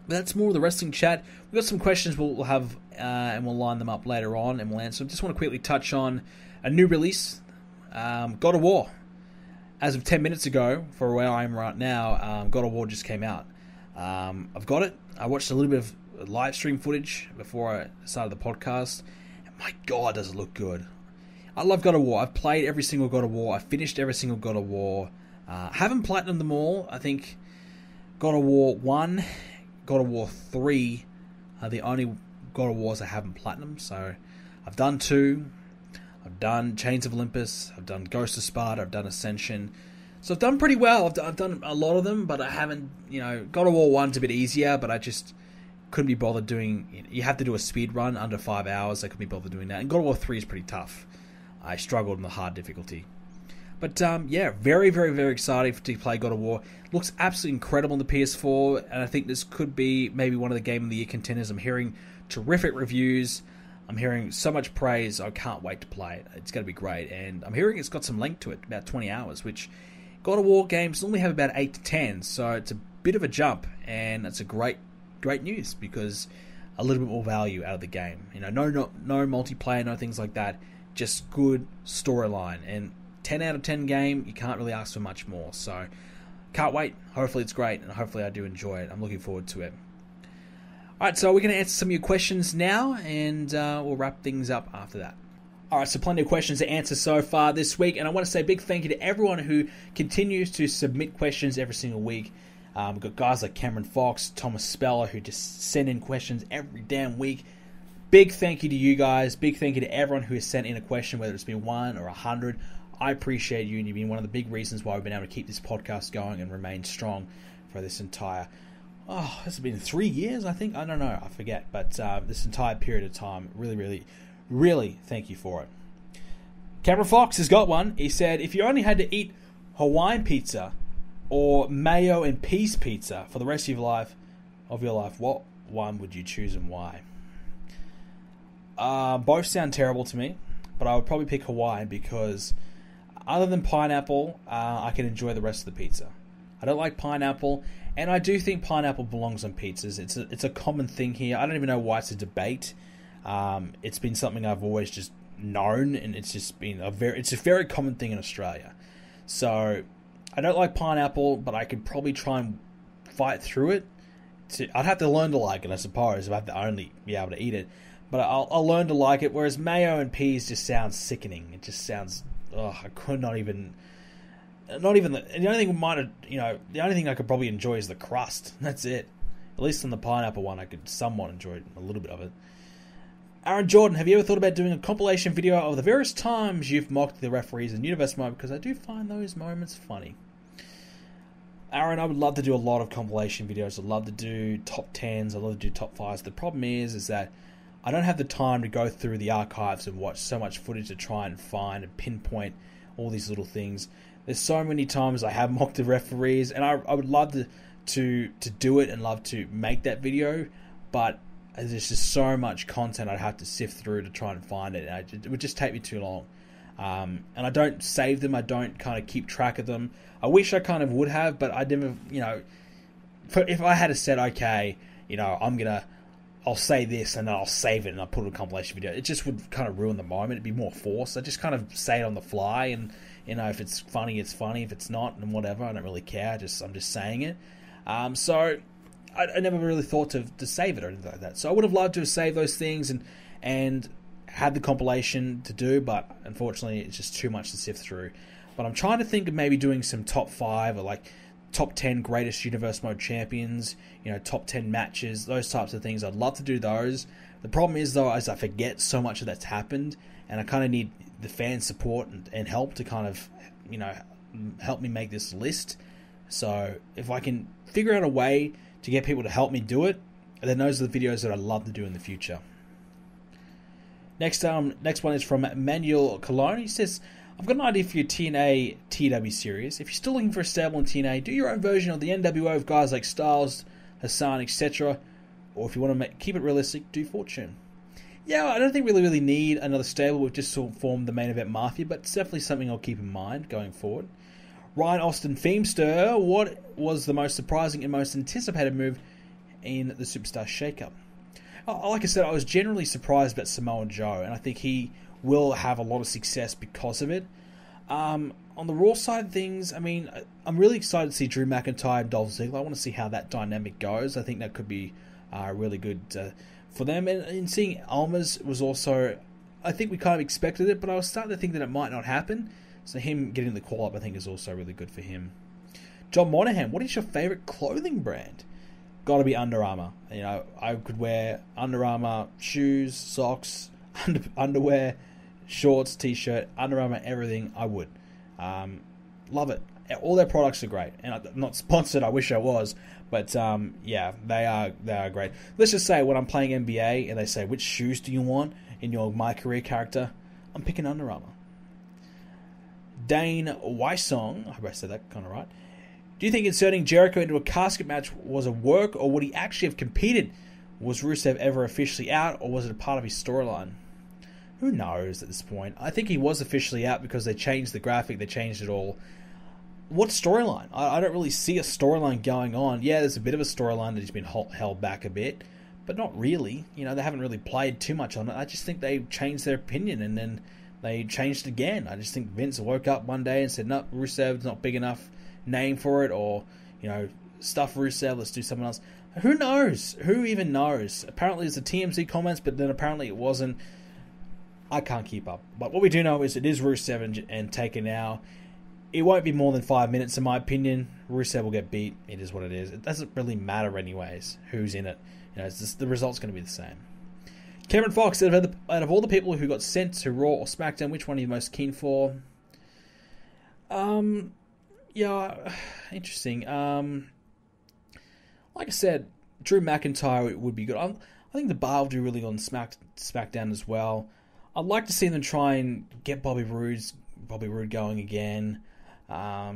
But that's more of the wrestling chat. We've got some questions we'll have, and we'll line them up later on, and we'll answer them. Just want to quickly touch on a new release, God of War. As of 10 minutes ago, for where I am right now, God of War just came out. I've got it. I watched a little bit of live stream footage before I started the podcast, and my God, does it look good. I love God of War. I've played every single God of War. I've finished every single God of War. Haven't platinumed them all. I think God of War 1, God of War 3 are the only God of Wars I haven't platinumed. So I've done 2. I've done Chains of Olympus. I've done Ghost of Sparta. I've done Ascension. So I've done pretty well. I've done a lot of them, but I haven't, God of War 1's a bit easier, but I just couldn't be bothered doing, you have to do a speed run under 5 hours. I couldn't be bothered doing that. And God of War 3 is pretty tough. I struggled in the hard difficulty. But yeah, very, very, very excited to play God of War. Looks absolutely incredible on the PS4, and I think this could be maybe one of the Game of the Year contenders. I'm hearing terrific reviews. I'm hearing so much praise. I can't wait to play it. It's going to be great. And I'm hearing it's got some length to it, about 20 hours, which God of War games normally have about 8 to 10, so it's a bit of a jump, and it's a great news, because a little bit more value out of the game. You know, no multiplayer, no things like that, just good storyline. And 10 out of 10 game, you can't really ask for much more. So can't wait. Hopefully it's great, and hopefully I do enjoy it. I'm looking forward to it. Alright, so we're going to answer some of your questions now, and we'll wrap things up after that. Alright, so plenty of questions to answer so far this week, and I want to say a big thank you to everyone who continues to submit questions every single week. We've got guys like Cameron Fox, Thomas Speller, who just send in questions every damn week. Big thank you to you guys. Big thank you to everyone who has sent in a question, whether it's been 1 or 100. I appreciate you, and you've been one of the big reasons why we've been able to keep this podcast going and remain strong for this entire... Oh, this has been 3 years, I think. I don't know. I forget. But this entire period of time, really, really, really thank you for it. Cameron Fox has got one. He said, if you only had to eat Hawaiian pizza or mayo and peas pizza for the rest of your life, what one would you choose and why? Both sound terrible to me, but I would probably pick Hawaiian because other than pineapple, I can enjoy the rest of the pizza. I don't like pineapple, and I do think pineapple belongs on pizzas. It's a common thing here. I don't even know why it's a debate. It's been something I've always just known, and it's just been a very common thing in Australia. So I don't like pineapple, but I could probably try and fight through it. I'd have to learn to like it, I suppose, if I have to only be able to eat it. But I'll learn to like it. Whereas mayo and peas just sounds sickening. It just sounds. I could not even. Not even the only thing the only thing I could probably enjoy is the crust. That's it. At least on the pineapple one, I could somewhat enjoy a little bit of it. Aaron Jordan, have you ever thought about doing a compilation video of the various times you've mocked the referees in Universe Mode? Because I do find those moments funny. Aaron, I would love to do a lot of compilation videos. I'd love to do top 10s. I'd love to do top 5s. The problem is that I don't have the time to go through the archives and watch so much footage to try and find and pinpoint all these little things. There's so many times I have mocked the referees, and I would love to do it and love to make that video, but there's just so much content I'd have to sift through to try and find it. And it would just take me too long. And I don't save them. I don't kind of keep track of them. I wish I kind of would have, but I never, if I had said, okay, I'll say this and then I'll save it and I'll put it in a compilation video, it just would kind of ruin the moment. It'd be more forced. I just kind of say it on the fly, and if it's funny, it's funny. If it's not, then whatever. I don't really care. I'm just saying it. So I never really thought to save it or anything like that. So I would have loved to have saved those things and had the compilation to do, but unfortunately it's just too much to sift through. But I'm trying to think of maybe doing some top 5 or like top 10 greatest Universe Mode champions, top 10 matches, those types of things. I'd love to do those. The problem is, though, is I forget so much of that's happened, and I kind of need the fan support and help to kind of, help me make this list. So if I can figure out a way to get people to help me do it, then those are the videos that I'd love to do in the future. Next one is from Manuel Cologne. He says, I've got an idea for your TNA TW series. If you're still looking for a stable in TNA, do your own version of the NWO of guys like Styles, Hassan, etc. Or if you want to keep it realistic, do Fortune. Yeah, I don't think we really need another stable. We've just sort of formed the Main Event Mafia, but it's definitely something I'll keep in mind going forward. Ryan Austin Feemster, what was the most surprising and most anticipated move in the Superstar Shake Up? Like I said, I was generally surprised about Samoa Joe, and I think he will have a lot of success because of it. On the Raw side of things, I'm really excited to see Drew McIntyre and Dolph Ziggler. I want to see how that dynamic goes. I think that could be really good for them. And seeing Almas was also, I think we kind of expected it, but I was starting to think that it might not happen. So him getting the call up, I think, is also really good for him. John Monahan, what is your favorite clothing brand? Got to be Under Armour. I could wear Under Armour shoes, socks, underwear, shorts, t-shirt, Under Armour, everything. I would. Love it. All their products are great, and I'm not sponsored. I wish I was, but yeah, they are great. Let's just say when I'm playing NBA and they say, which shoes do you want in your My Career character, I'm picking Under Armour. Dane Wysong, I hope I said that kind of right. Do you think inserting Jericho into a casket match was a work, or would he actually have competed? Was Rusev ever officially out, or was it a part of his storyline? Who knows at this point? I think he was officially out because they changed the graphic, they changed it all. What storyline? I don't really see a storyline going on. Yeah, there's a bit of a storyline that he's been held back a bit, but not really. You know, they haven't really played too much on it. I just think they changed their opinion and then they changed it again. I just think Vince woke up one day and said, no, Rusev's not big enough name for it, or, you know, stuff Rusev, let's do someone else. Who knows? Who even knows? Apparently it's the TMZ comments, but then apparently it wasn't. I can't keep up. But what we do know is it is Rusev and Taker now. It won't be more than 5 minutes, in my opinion. Rusev will get beat. It is what it is. It doesn't really matter anyways who's in it. You know, it's just, the result's going to be the same. Cameron Fox, out of all the people who got sent to Raw or SmackDown, which one are you most keen for? Yeah, interesting. Like I said, Drew McIntyre would be good. I think the bar will do really on SmackDown as well. I'd like to see them try and get Bobby Roode going again. I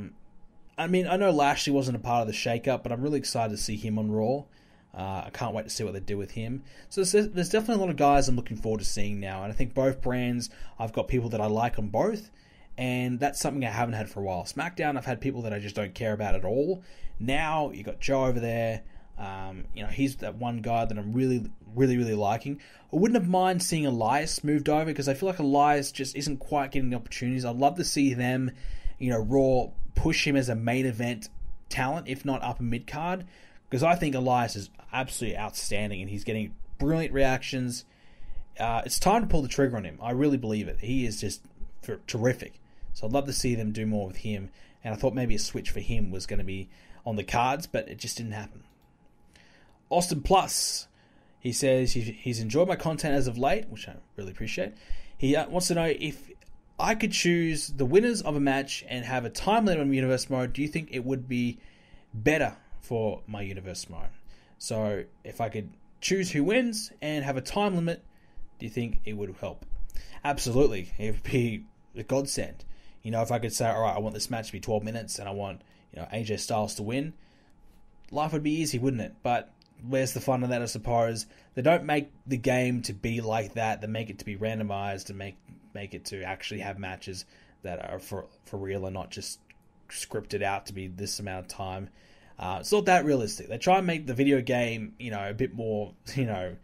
mean, I know Lashley wasn't a part of the shake-up, but I'm really excited to see him on Raw. I can't wait to see what they do with him. So there's definitely a lot of guys I'm looking forward to seeing now. And I think both brands, I've got people that I like on both. And that's something I haven't had for a while. SmackDown, I've had people that I just don't care about at all. Now, you got Joe over there. You know, he's that one guy that I'm really, really, really liking. I wouldn't have mind seeing Elias moved over, because I feel like Elias just isn't quite getting the opportunities. I'd love to see them, you know, Raw push him as a main event talent, if not upper mid card, because I think Elias is absolutely outstanding and he's getting brilliant reactions. It's time to pull the trigger on him. I really believe it. He is just terrific. So I'd love to see them do more with him. And I thought maybe a switch for him was going to be on the cards, but it just didn't happen. Austin Plus, he says he's enjoyed my content as of late, which I really appreciate. He wants to know, if I could choose the winners of a match and have a time limit on Universe Mode, do you think it would be better for my Universe Mode? So if I could choose who wins and have a time limit, do you think it would help? Absolutely. It would be a godsend. You know, if I could say, all right, I want this match to be 12 minutes and I want, you know, AJ Styles to win, life would be easy, wouldn't it? But where's the fun in that, I suppose? They don't make the game to be like that. They make it to be randomized and make it to actually have matches that are for real and not just scripted out to be this amount of time. It's not that realistic. They try and make the video game, you know, a bit more, you know,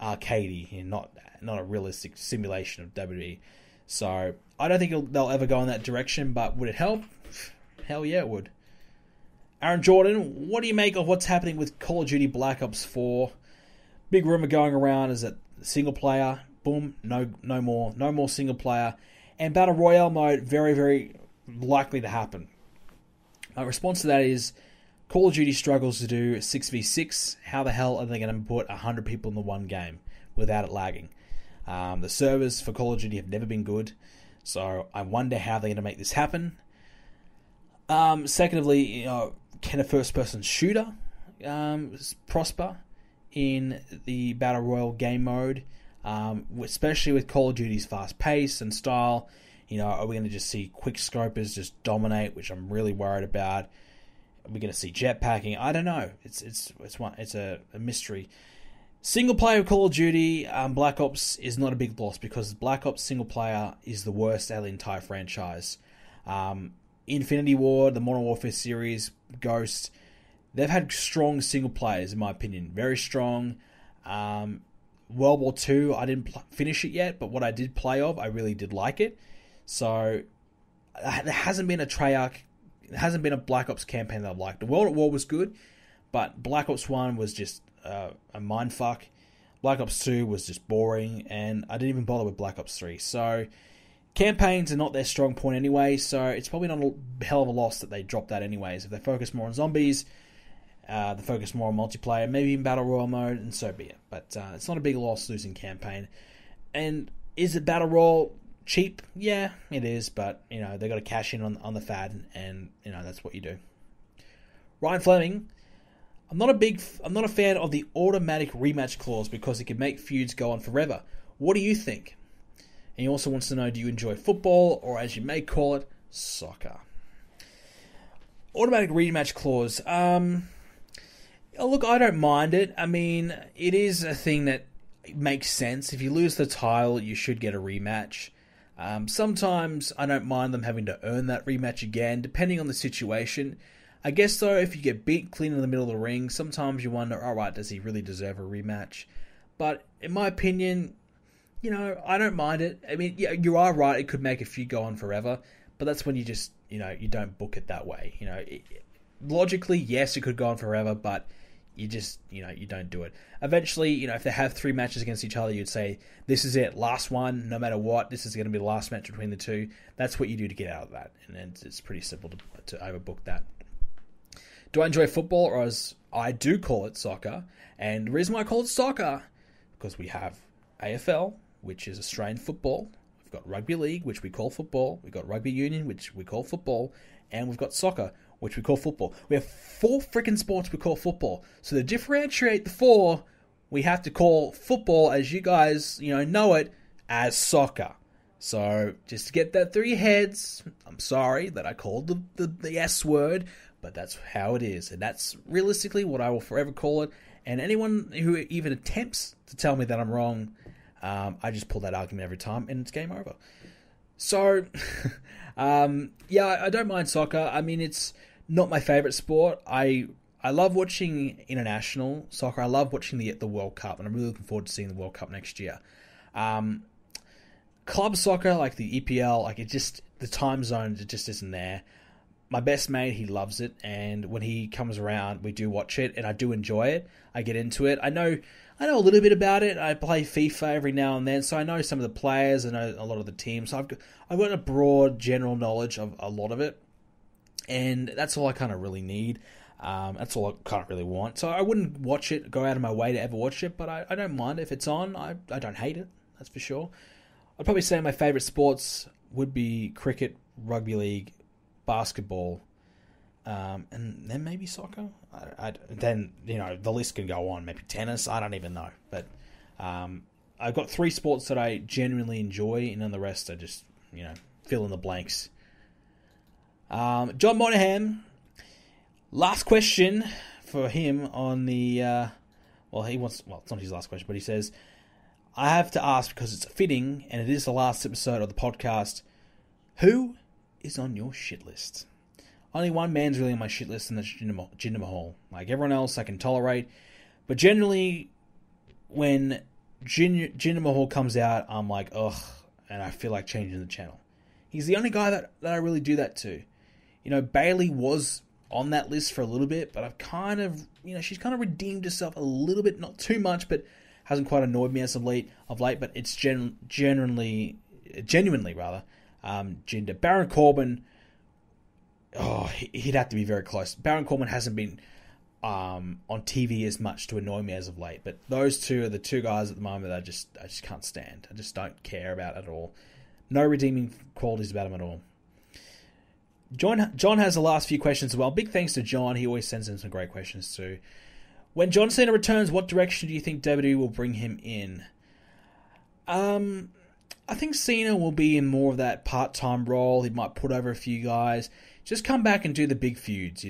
arcadey and not a realistic simulation of WWE. So I don't think they'll ever go in that direction, but would it help? Hell yeah, it would. Aaron Jordan, what do you make of what's happening with Call of Duty Black Ops 4? Big rumor going around is that single player, boom, no more single player, and Battle Royale mode, very, very likely to happen. My response to that is, Call of Duty struggles to do 6v6. How the hell are they going to put 100 people in the one game without it lagging? The servers for Call of Duty have never been good, so I wonder how they're going to make this happen. Secondly, you know, can a first-person shooter prosper in the Battle Royale game mode, especially with Call of Duty's fast pace and style? You know, are we going to just see quick scopers just dominate, which I'm really worried about? Are we going to see jetpacking? I don't know. It's a mystery. Single player Call of Duty Black Ops is not a big loss, because Black Ops single player is the worst out of the entire franchise. Infinity Ward, the Modern Warfare series, Ghost, they've had strong single players in my opinion, very strong. World War II, I didn't finish it yet, but what I did play of, I really did like it. So there hasn't been a Treyarch, there hasn't been a Black Ops campaign that I've liked. The World at War was good, but Black Ops 1 was just a mindfuck. Black Ops 2 was just boring, and I didn't even bother with Black Ops 3. So campaigns are not their strong point anyway, so it's probably not a hell of a loss that they dropped that anyways. If they focus more on zombies, they focus more on multiplayer, maybe in Battle Royale mode, and so be it. But it's not a big loss losing campaign. And is it Battle Royale cheap? Yeah, it is, but you know, they got to cash in on the fad, and you know, that's what you do. Ryan Fleming, I'm not a fan of the automatic rematch clause because it can make feuds go on forever. What do you think? And he also wants to know, do you enjoy football, or as you may call it, soccer. Automatic rematch clause. Look, I don't mind it. I mean, it is a thing that makes sense. If you lose the title, you should get a rematch. Sometimes I don't mind them having to earn that rematch again, depending on the situation. I guess, though, if you get beat clean in the middle of the ring, sometimes you wonder, alright, does he really deserve a rematch? But in my opinion, I don't mind it. I mean, yeah, you are right, it could make a feud go on forever, but that's when you just, you don't book it that way. Logically, yes, it could go on forever, but you just, you don't do it. Eventually, if they have 3 matches against each other, you'd say, this is it, last one, no matter what, this is going to be the last match between the two. That's what you do to get out of that, and it's pretty simple to overbook that. Do I enjoy football, or as I do call it, soccer? And the reason why I call it soccer, because we have AFL, which is Australian football. We've got rugby league, which we call football. We've got rugby union, which we call football. And we've got soccer, which we call football. We have 4 freaking sports we call football. So to differentiate the 4, we have to call football, as you guys, know it, as soccer. So just to get that through your heads, I'm sorry that I called the S word, but that's how it is. And that's realistically what I will forever call it. And anyone who even attempts to tell me that I'm wrong, I just pull that argument every time and it's game over. So, yeah, I don't mind soccer. I mean, it's not my favorite sport. I love watching international soccer. I love watching the World Cup, and I'm really looking forward to seeing the World Cup next year. Club soccer, like the EPL, the time zone, it just isn't there. My best mate, he loves it, and when he comes around, we do watch it, and I do enjoy it. I get into it. I know a little bit about it. I play FIFA every now and then, so I know some of the players, I know a lot of the teams. So I've got a broad general knowledge of a lot of it, and that's all I kind of really need. That's all I kind of really want. So I wouldn't watch it, go out of my way to ever watch it, but I don't mind if it's on. I don't hate it, that's for sure. I'd probably say my favourite sports would be cricket, rugby league, basketball, and then maybe soccer. Then the list can go on. Maybe tennis. I don't even know. But I've got 3 sports that I genuinely enjoy, and then the rest I just fill in the blanks. John Monahan. Last question for him on the. It's not his last question, but he says, I have to ask because it's fitting, and it is the last episode of the podcast. Who is on your shit list? Only one man's really on my shit list, and that's Jinder Mahal. Like everyone else, I can tolerate, but generally, when Jinder Mahal comes out, I'm like, ugh, and I feel like changing the channel. He's the only guy that I really do that to. Bayley was on that list for a little bit, but I've kind of, she's kind of redeemed herself a little bit, not too much, but hasn't quite annoyed me as of late. But it's genuinely rather. Jinder. Baron Corbin, he'd have to be very close. Baron Corbin hasn't been on TV as much to annoy me as of late, but those two are the 2 guys at the moment that I just can't stand. I just don't care about at all. No redeeming qualities about him at all. John has the last few questions as well. Big thanks to John. He always sends in some great questions too. When John Cena returns, what direction do you think WWE will bring him in? I think Cena will be in more of that part-time role. He might put over a few guys. Just come back and do the big feuds,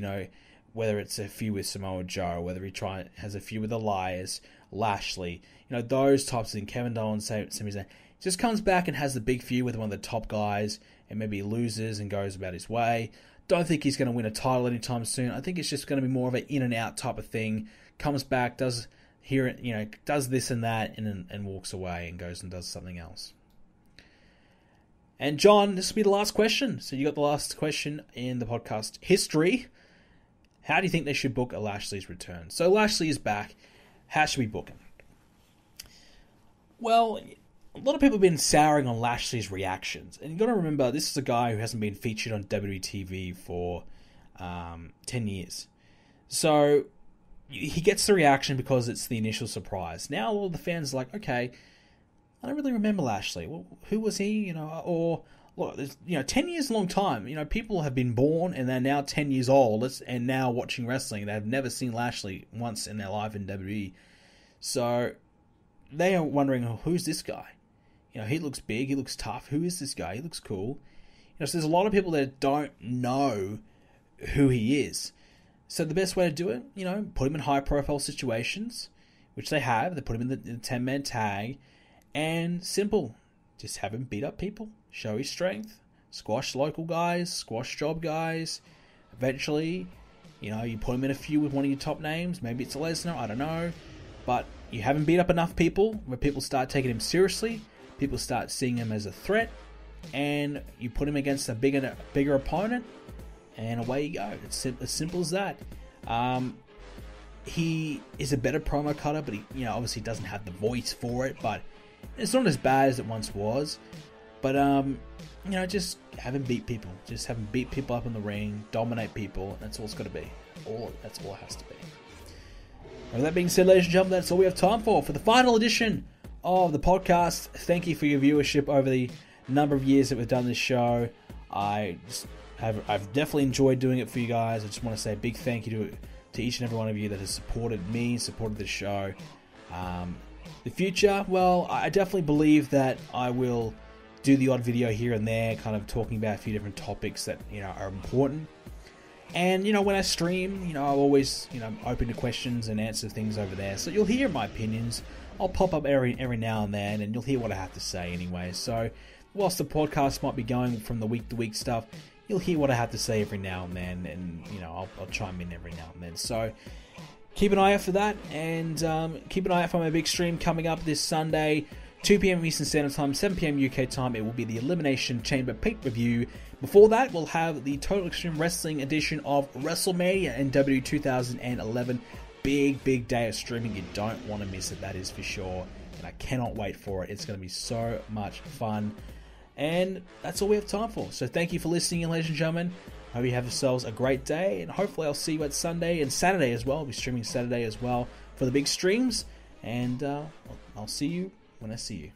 whether it's a feud with Samoa Joe, whether he has a feud with Elias, Lashley, those types of things. Kevin Owens, Sami Zayn. Just comes back and has the big feud with one of the top guys, and maybe he loses and goes about his way. Don't think he's going to win a title anytime soon. I think it's just going to be more of an in and out type of thing. Comes back, does this and that, and walks away and goes and does something else. And John, this will be the last question. So you got the last question in the podcast history. How do you think they should book a Lashley's return? So Lashley is back. How should we book him? Well, a lot of people have been souring on Lashley's reactions. And you've got to remember, this is a guy who hasn't been featured on WWE TV for 10 years. So he gets the reaction because it's the initial surprise. Now all the fans are like, okay, I don't really remember Lashley. Well, who was he? 10 years is a long time. People have been born and they're now 10 years old and now watching wrestling. They have never seen Lashley once in their life in WWE. So they are wondering, who's this guy? He looks big, he looks tough. Who is this guy? He looks cool. So there's a lot of people that don't know who he is. So the best way to do it, put him in high-profile situations, which they have. They put him in the 10-man tag, and simple. Just have him beat up people, show his strength, squash local guys, squash job guys. Eventually, you put him in a feud with one of your top names. Maybe it's a Lesnar, I don't know. But you haven't beat up enough people where people start taking him seriously. People start seeing him as a threat. And you put him against a bigger opponent. And away you go. It's as simple as that. He is a better promo cutter, but he obviously doesn't have the voice for it. But it's not as bad as it once was. But, just have him beat people. Just have him beat people up in the ring. Dominate people. That's all it's got to be. That's all it has to be. With that being said, ladies and gentlemen, that's all we have time for the final edition of the podcast. Thank you for your viewership over the number of years that we've done this show. I've definitely enjoyed doing it for you guys. I just want to say a big thank you to each and every one of you that has supported me, supported the show. The future, well, I definitely believe that I will do the odd video here and there, kind of talking about a few different topics that are important. And when I stream, I'll always open to questions and answer things over there. So you'll hear my opinions. I'll pop up every now and then, and you'll hear what I have to say anyway. So whilst the podcast might be going from the week to week stuff, you'll hear what I have to say every now and then, and I'll chime in every now and then. So keep an eye out for that, and keep an eye out for my big stream coming up this Sunday, 2 p.m. Eastern Standard Time, 7 p.m. UK time. It will be the Elimination Chamber pay-per-view. Before that, we'll have the Total Extreme Wrestling edition of WrestleMania and WWE 2011. Big day of streaming. You don't want to miss it, that is for sure. And I cannot wait for it. It's going to be so much fun. And that's all we have time for. So thank you for listening, ladies and gentlemen. I hope you have yourselves a great day. And hopefully I'll see you at Sunday and Saturday as well. I'll be streaming Saturday as well for the big streams. And I'll see you when I see you.